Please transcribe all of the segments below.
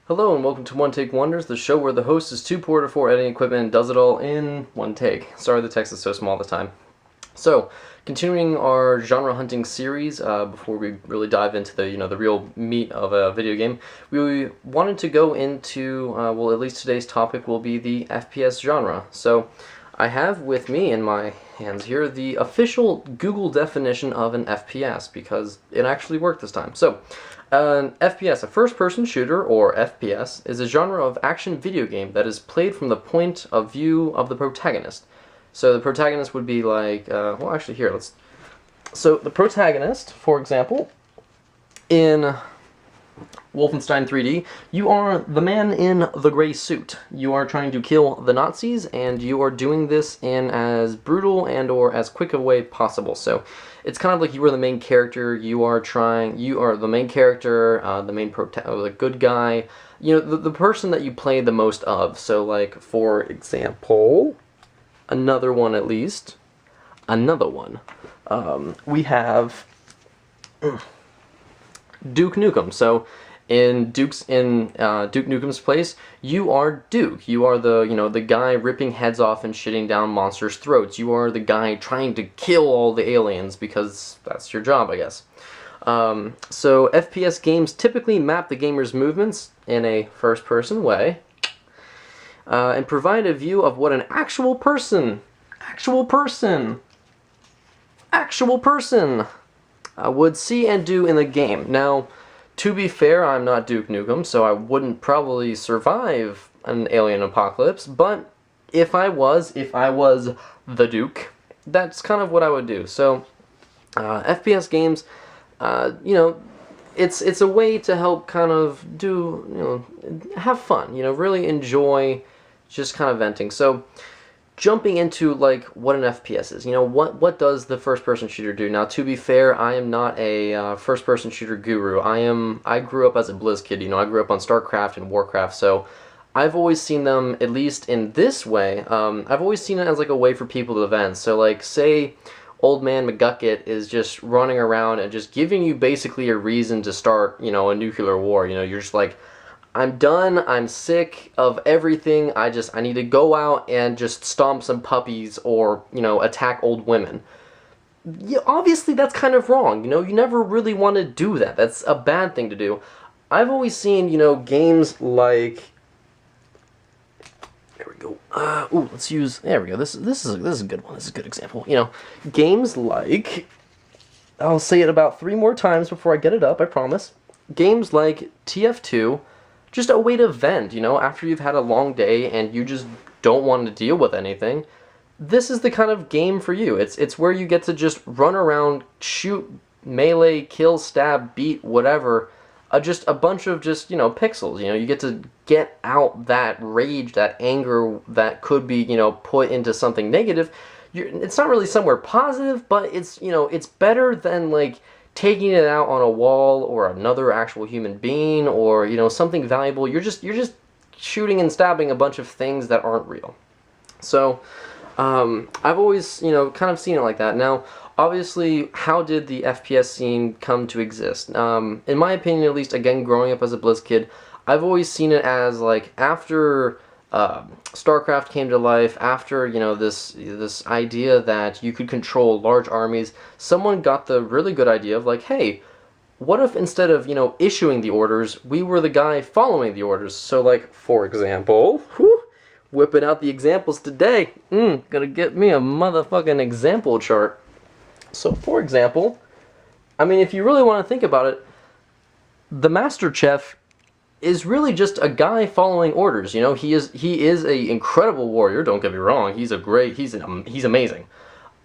Hello and welcome to One Take Wonders, the show where the host is too poor to afford editing equipment and does it all in one take. Sorry the text is so small all the time. So, continuing our genre hunting series, before we really dive into the real meat of a video game, we wanted to go into, well, at least today's topic will be the FPS genre. So, I have with me in my hands here the official Google definition of an FPS, because it actually worked this time. So, an FPS, a first-person shooter, or FPS, is a genre of action video game that is played from the point of view of the protagonist. So the protagonist would be like, well, actually here, so the protagonist, for example, in Wolfenstein 3D, you are the man in the gray suit. You are trying to kill the Nazis, and you are doing this in as brutal and or as quick a way possible. So it's kind of like you are the main character. You are the main character, the good guy. You know, the person that you play the most of. So, like, for example, another one. We have Duke Nukem. So in Duke Nukem's place, you are Duke. You are the guy ripping heads off and shitting down monsters' throats. You are the guy trying to kill all the aliens because that's your job, I guess. So FPS games typically map the gamer's movements in a first-person way and provide a view of what an actual person would see and do in the game. Now, to be fair, I'm not Duke Nukem, so I wouldn't probably survive an alien apocalypse, but if I was the Duke, that's kind of what I would do. So, FPS games, it's a way to help kind of have fun, really enjoy just kind of venting. So, jumping into, like, what an FPS is. What does the first-person shooter do? Now, to be fair, I am not a first-person shooter guru. I grew up as a Blizz kid. I grew up on StarCraft and Warcraft, so I've always seen them, at least in this way, I've always seen it as, like, a way for people to vent. So, like, say Old Man McGucket is just running around and just giving you basically a reason to start, a nuclear war. You're just like, I'm done, I'm sick of everything, I need to go out and just stomp some puppies or, attack old women. Yeah, obviously that's kind of wrong, you never really want to do that. That's a bad thing to do. I've always seen, games like... There we go. There we go. This is a good one. This is a good example. Games like... I'll say it about 3 more times before I get it up, I promise. Games like TF2... just a way to vent, after you've had a long day and you just don't want to deal with anything. This is the kind of game for you. It's where you get to just run around, shoot, melee, kill, stab, beat, whatever. Just a bunch of pixels. You get to get out that rage, that anger that could be, put into something negative. It's not really somewhere positive, but it's better than, like, taking it out on a wall or another actual human being or something valuable. You're just shooting and stabbing a bunch of things that aren't real. So I've always kind of seen it like that. Now, obviously, how did the FPS scene come to exist? In my opinion, at least, again, growing up as a Blizz kid, I've always seen it as, like, after StarCraft came to life, after this idea that you could control large armies, someone got the really good idea of, like, hey, what if instead of issuing the orders, we were the guy following the orders? So, like, for example, whipping out the examples today. Gonna get me a motherfucking example chart. So, for example, I mean, if you really want to think about it, the Master Chef is really just a guy following orders. He is a incredible warrior, don't get me wrong. He's amazing.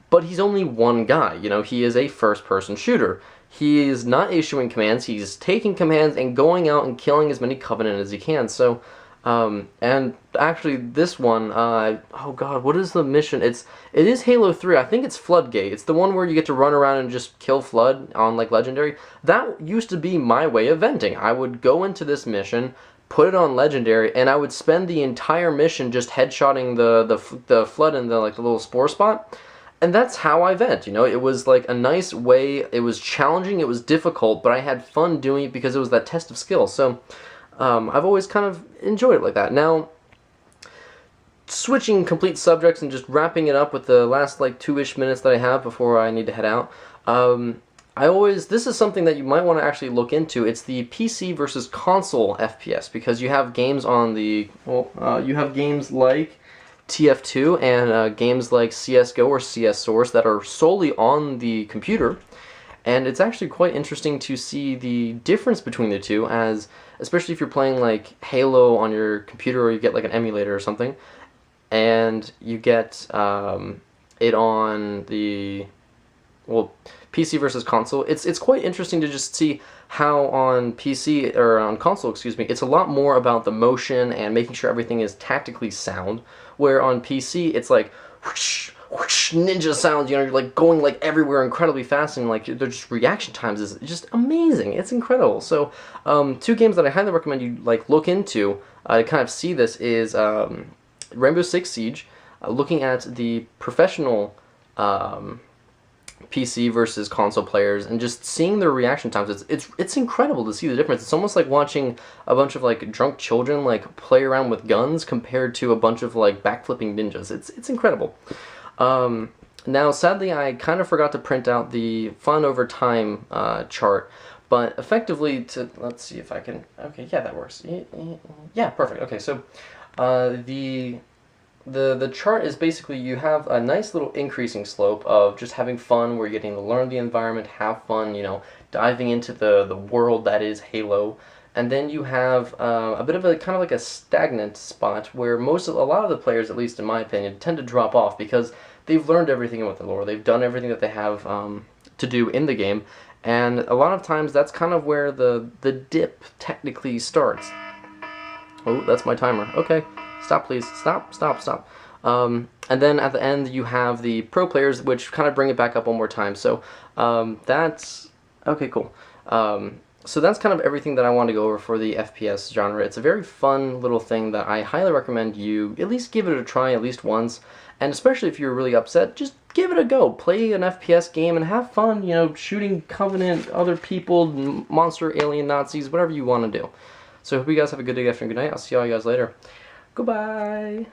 But he's only one guy. He is a first-person shooter. He is not issuing commands. He's taking commands and going out and killing as many Covenant as he can. So, and actually this one, oh god, what is the mission? It is Halo 3. I think it's Floodgate. It's the one where you get to run around and just kill Flood on, like, Legendary. That used to be my way of venting. I would go into this mission, put it on Legendary, and I would spend the entire mission just headshotting the Flood in the little spore spot. And that's how I vent, it was like a nice way. It was challenging, it was difficult, but I had fun doing it because it was that test of skill. So I've always kind of enjoyed it like that. Now, switching complete subjects and just wrapping it up with the last like 2-ish minutes that I have before I need to head out. This is something that you might want to actually look into. It's the PC versus console FPS, because you have games on the, you have games like TF2 and games like CSGO or CS Source that are solely on the computer. And it's actually quite interesting to see the difference between the two, as especially if you're playing like Halo on your computer, or you get like an emulator or something, and you get it on the, well, PC versus console. It's quite interesting to just see how on PC, or on console, excuse me, it's a lot more about the motion and making sure everything is tactically sound, where on PC it's like whoosh, whoosh, ninja sounds, you know, you're like going like everywhere incredibly fast, and like their just reaction times is just amazing. It's incredible. So two games that I highly recommend you like look into to kind of see this is Rainbow Six Siege, looking at the professional PC versus console players and just seeing their reaction times. It's incredible to see the difference. It's almost like watching a bunch of like drunk children like play around with guns compared to a bunch of like backflipping ninjas. It's incredible. Now, sadly, I kind of forgot to print out the fun over time chart, but effectively, let's see if I can. Okay, yeah, that works. Yeah, perfect. Okay, so the chart is basically, you have a nice little increasing slope of just having fun, where you're getting to learn the environment, have fun, you know, diving into the world that is Halo. And then you have a bit of a kind of like a stagnant spot where a lot of the players, at least in my opinion, tend to drop off because they've learned everything with the lore. They've done everything that they have to do in the game, and a lot of times that's kind of where the dip technically starts. Oh, that's my timer. Okay. Stop, please. Stop, stop, stop. And then at the end, you have the pro players, which kind of bring it back up one more time. So that's... Okay, cool. So that's kind of everything that I want to go over for the FPS genre. It's a very fun little thing that I highly recommend you at least give it a try at least once. And especially if you're really upset, just give it a go. Play an FPS game and have fun, you know, shooting Covenant, other people, monster, alien, Nazis, whatever you want to do. So I hope you guys have a good day, afternoon, good night. I'll see all you guys later. Goodbye.